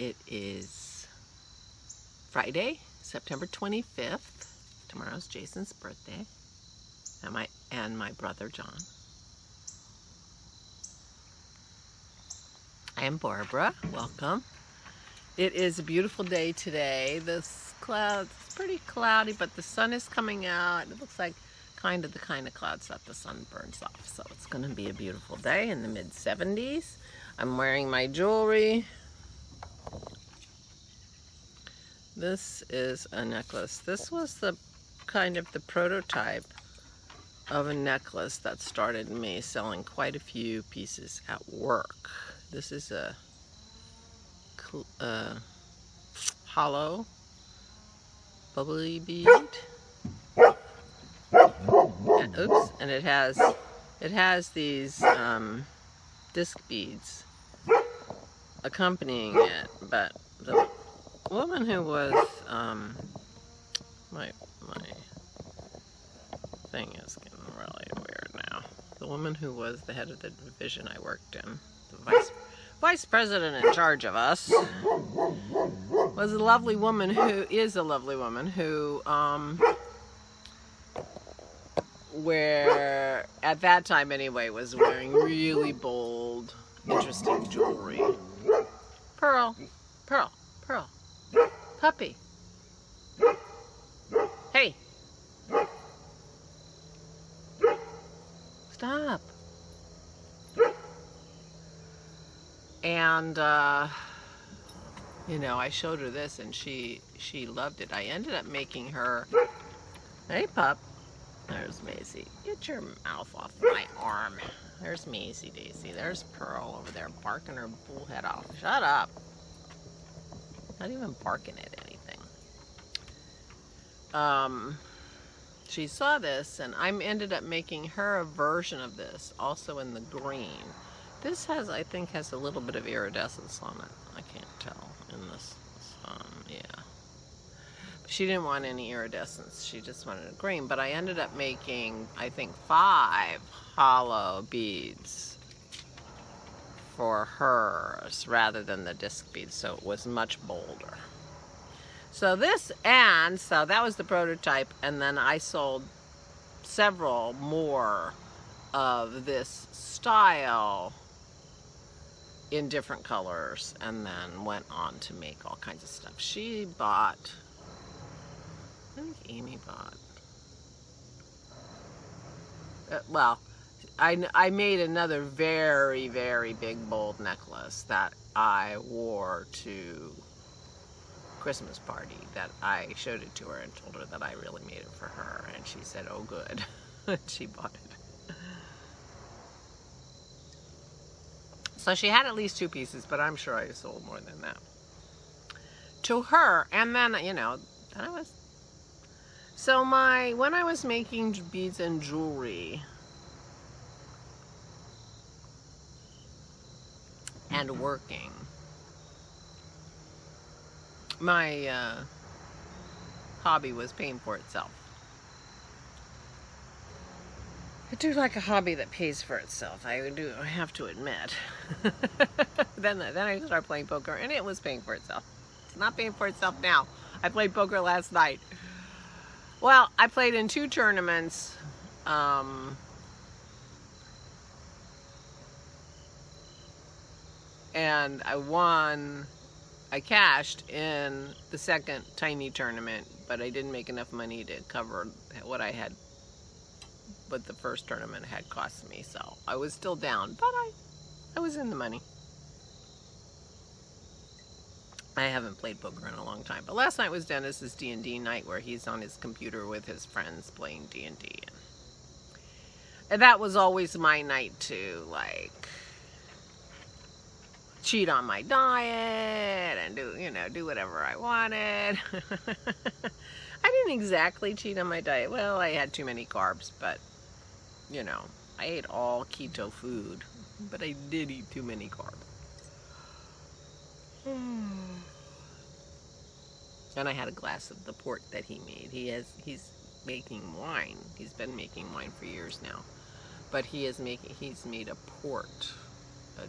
It is Friday, September 25th. Tomorrow's Jason's birthday, and my brother John. I am Barbara. Welcome. It is a beautiful day today. This cloud is pretty cloudy, but the sun is coming out. It looks like the kind of clouds that the sun burns off. So it's going to be a beautiful day in the mid-70s. I'm wearing my jewelry. This is a necklace. This was the prototype of a necklace that started me selling quite a few pieces at work. This is a hollow bubbly bead. Oops, and it has these disc beads accompanying it, but the woman who was my thing is getting really weird now. The woman who was the head of the division I worked in, the vice president in charge of us, was a lovely woman who where at that time anyway was wearing really bold, interesting jewelry. Pearl, puppy. Hey, stop. And you know, I showed her this and she loved it. I ended up making her, hey pup, there's Maisie. Get your mouth off my arm. There's Maisie Daisy. There's Pearl over there barking her bullhead off. Shut up. Not even barking at anything. She saw this and I ended up making her a version of this, also in the green. This I think has a little bit of iridescence on it. I can't tell in this, yeah. She didn't want any iridescence. She just wanted a green. But I ended up making, I think, 5 hollow beads for hers rather than the disc beads. So it was much bolder. So that was the prototype. And then I sold several more of this style in different colors, and then went on to make all kinds of stuff. She bought, I think Amy bought, well, I made another very, very big, bold necklace that I wore to Christmas party, that I showed it to her and told her that I really made it for her, and she said, oh good. She bought it. So she had at least 2 pieces, but I'm sure I sold more than that to her. And then, you know, when I was making beads and jewelry and working, my hobby was paying for itself. I do like a hobby that pays for itself. I have to admit. Then I started playing poker, and it was paying for itself. It's not paying for itself now. I played poker last night. Well, I played in 2 tournaments. And I won. I cashed in the second tiny tournament, but I didn't make enough money to cover what the first tournament had cost me, so I was still down, but I was in the money. I haven't played poker in a long time, but last night was Dennis's D&D night, where he's on his computer with his friends playing D&D, and that was always my night to, like, cheat on my diet and do whatever I wanted. I didn't exactly cheat on my diet. Well, I had too many carbs, but you know, I ate all keto food, but I did eat too many carbs. And I had a glass of the port that he made. He's making wine. He's been making wine for years now. But he's made a port, a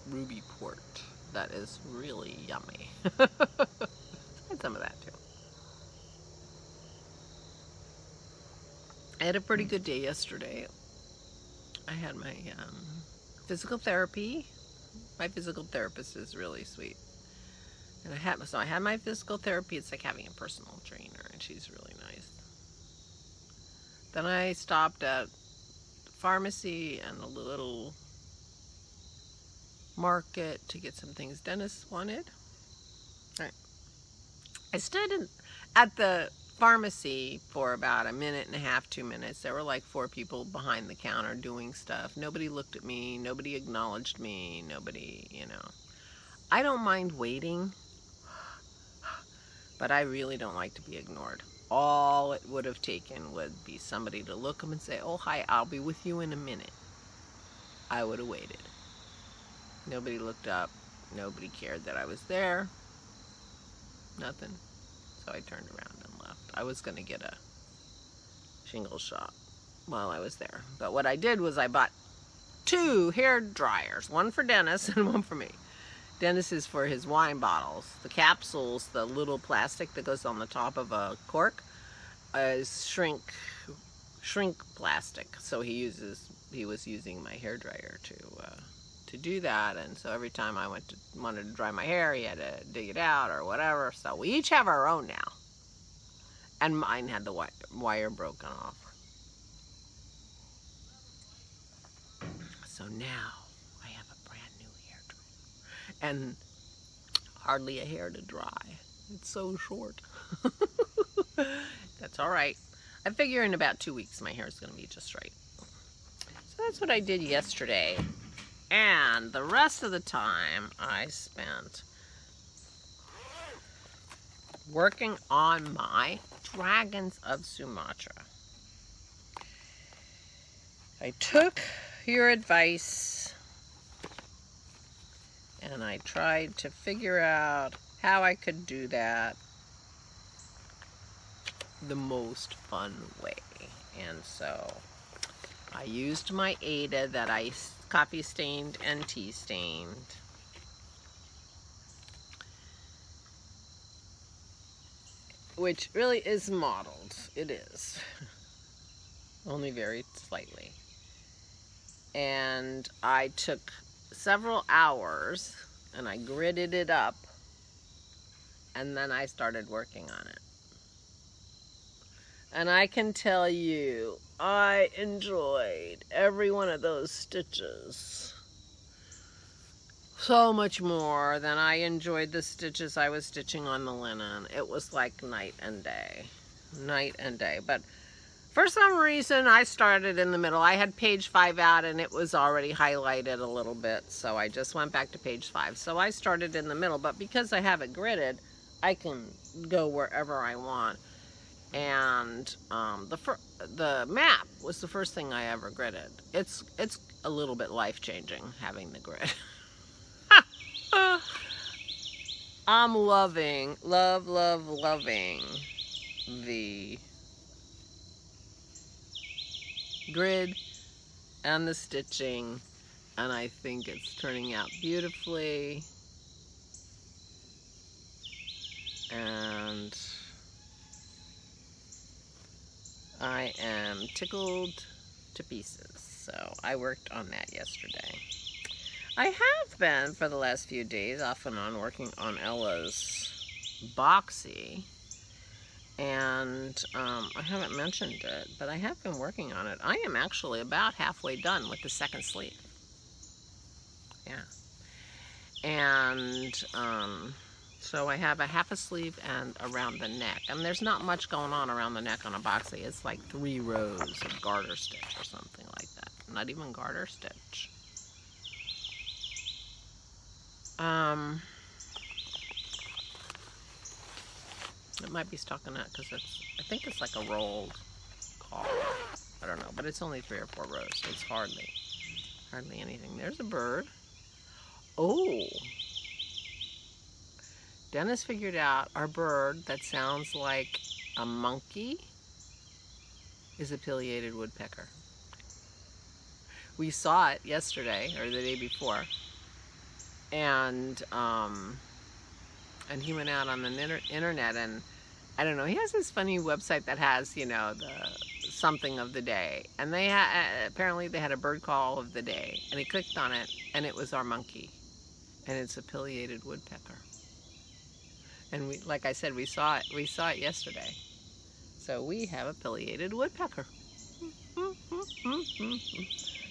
ruby port, that is really yummy. I had some of that too. I had a pretty good day yesterday. I had my physical therapy. My physical therapist is really sweet. And I had my physical therapy. It's like having a personal trainer, and she's really nice. Then I stopped at pharmacy and a little market to get some things Dennis wanted. All right. I stood at the pharmacy for about a minute and a half, 2 minutes. There were like 4 people behind the counter doing stuff. Nobody looked at me. Nobody acknowledged me. Nobody, you know. I don't mind waiting, but I really don't like to be ignored. All it would have taken would be somebody to look them and say, "Oh, hi, I'll be with you in a minute." I would have waited. Nobody looked up. Nobody cared that I was there. Nothing. So I turned around and left. I was going to get a shingle shot while I was there. But what I did was I bought 2 hair dryers. One for Dennis and one for me. Dennis is for his wine bottles. The capsules, the little plastic that goes on the top of a cork, is shrink plastic. So he was using my hair dryer to do that, and so every time I wanted to dry my hair, he had to dig it out or whatever. So we each have our own now, and mine had the wire broken off. So now I have a brand new hair dryer and hardly a hair to dry. It's so short. That's all right. I figure in about 2 weeks my hair is going to be just right. So that's what I did yesterday. And the rest of the time I spent working on my Dragons of Sumatra. I took your advice and I tried to figure out how I could do that the most fun way. And so I used my Ada that I coffee stained and tea stained. Which really is modeled. It is. Only very slightly. And I took several hours and I gridded it up and then I started working on it. And I can tell you, I enjoyed every one of those stitches so much more than I enjoyed the stitches I was stitching on the linen. It was like night and day. Night and day. But for some reason, I started in the middle. I had page 5 out and it was already highlighted a little bit. So I just went back to page 5. So I started in the middle. But because I have it gridded, I can go wherever I want. And the map was the first thing I ever gridded. It's a little bit life-changing having the grid. I'm loving the grid and the stitching, and I think it's turning out beautifully. And I am tickled to pieces. So I worked on that yesterday. I have been for the last few days off and on working on Ella's boxy. And I haven't mentioned it, but I have been working on it. I am actually about halfway done with the second sleeve. Yeah. And so I have a half a sleeve and around the neck. And there's not much going on around the neck on a boxy. It's like 3 rows of garter stitch or something like that. Not even garter stitch. It might be stockinette because I think it's like a rolled collar. I don't know, but it's only 3 or 4 rows, so it's hardly anything. There's a bird. Oh, Dennis figured out our bird that sounds like a monkey is a pileated woodpecker. We saw it yesterday or the day before. And he went out on the internet, and I don't know, he has this funny website that has, you know, the something of the day, and they apparently they had a bird call of the day, and he clicked on it, and it was our monkey, and it's a pileated woodpecker. And we, like I said, we saw it yesterday. So we have a pileated woodpecker.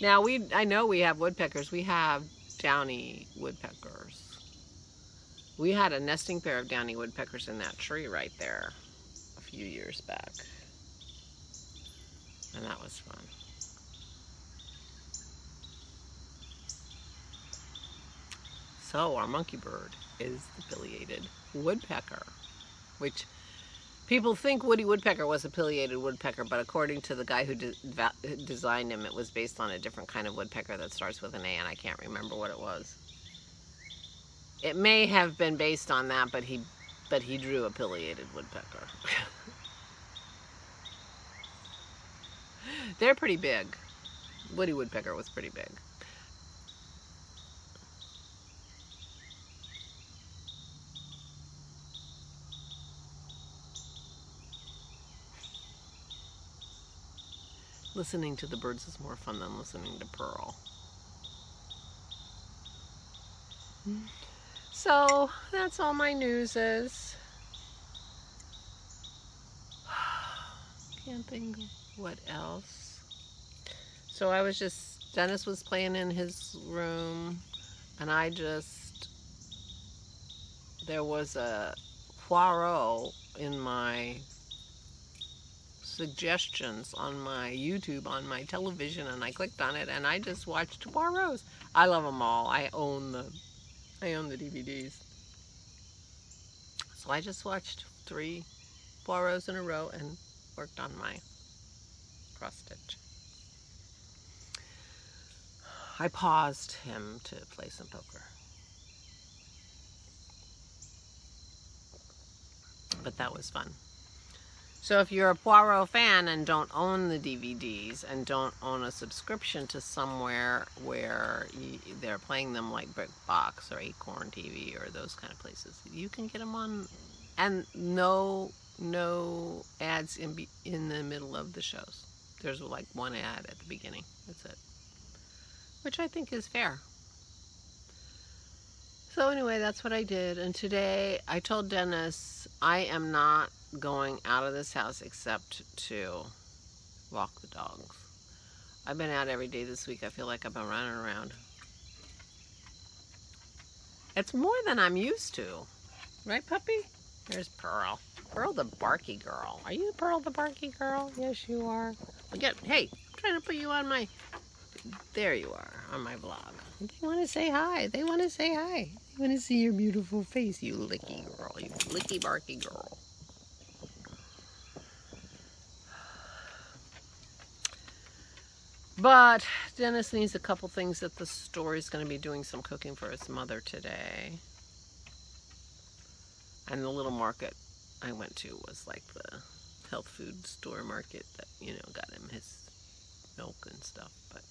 Now I know we have woodpeckers. We have downy woodpeckers. We had a nesting pair of downy woodpeckers in that tree right there a few years back. And that was fun. So our monkey bird is the pileated woodpecker, which people think Woody Woodpecker was a pileated woodpecker, but according to the guy who designed him, it was based on a different kind of woodpecker that starts with an A, and I can't remember what it was. It may have been based on that, but he drew a pileated woodpecker. They're pretty big. Woody Woodpecker was pretty big. Listening to the birds is more fun than listening to Pearl. So that's all my news is. Can't think of what else. So I was just, Dennis was playing in his room, and there was a Poirot in my suggestions on my YouTube, on my television, and I clicked on it, and I just watched Poirots. I love them all. I own the DVDs. So I just watched 3 Poirots in a row and worked on my cross stitch. I paused him to play some poker. But that was fun. So if you're a Poirot fan and don't own the DVDs and don't own a subscription to somewhere where they're playing them like BrickBox or Acorn TV or those kind of places, you can get them on, and no ads in the middle of the shows. There's like one ad at the beginning. That's it. Which I think is fair. So anyway, that's what I did. And today I told Dennis I am not going out of this house except to walk the dogs. I've been out every day this week. I feel like I've been running around. It's more than I'm used to. Right, puppy? There's Pearl. Pearl the barky girl. Are you Pearl the barky girl? Yes, you are. Hey, I'm trying to put you on my... There you are, on my vlog. They want to say hi. They want to say hi. They want to see your beautiful face, you licky girl. You licky barky girl. But Dennis needs a couple things at the store. He's going to be doing some cooking for his mother today. And the little market I went to was like the health food store market that, you know, got him his milk and stuff. But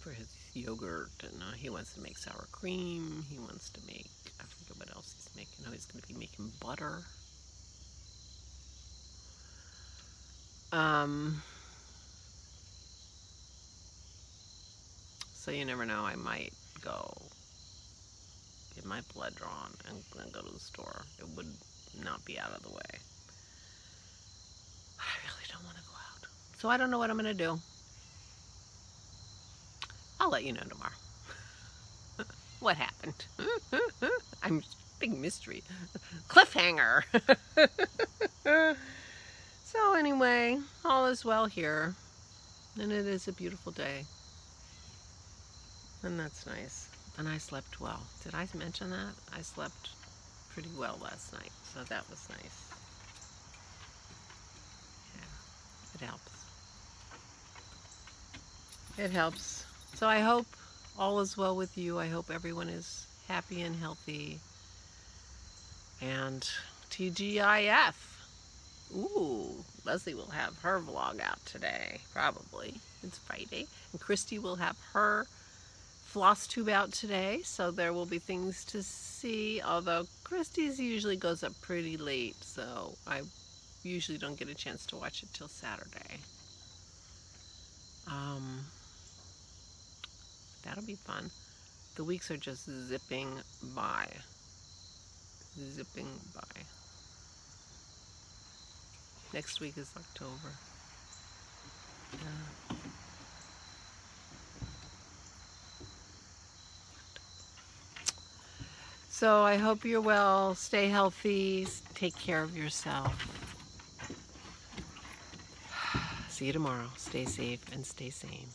for his yogurt, and he wants to make sour cream. He wants to make, I forget what else he's making. Oh, he's going to be making butter. So you never know, I might go get my blood drawn and then go to the store. It would not be out of the way. I really don't want to go out. So I don't know what I'm going to do. I'll let you know tomorrow. What happened? I'm big mystery. Cliffhanger. So anyway, all is well here. And it is a beautiful day. And that's nice. And I slept well. Did I mention that? I slept pretty well last night. So that was nice. Yeah, it helps. It helps. So I hope all is well with you. I hope everyone is happy and healthy. And TGIF. Ooh, Leslie will have her vlog out today, probably. It's Friday. And Christy will have her floss tube out today, so there will be things to see, although Christie's usually goes up pretty late, so I usually don't get a chance to watch it till Saturday. That'll be fun. The weeks are just zipping by. Zipping by. Next week is October. Yeah. So I hope you're well. Stay healthy. Take care of yourself. See you tomorrow. Stay safe and stay sane.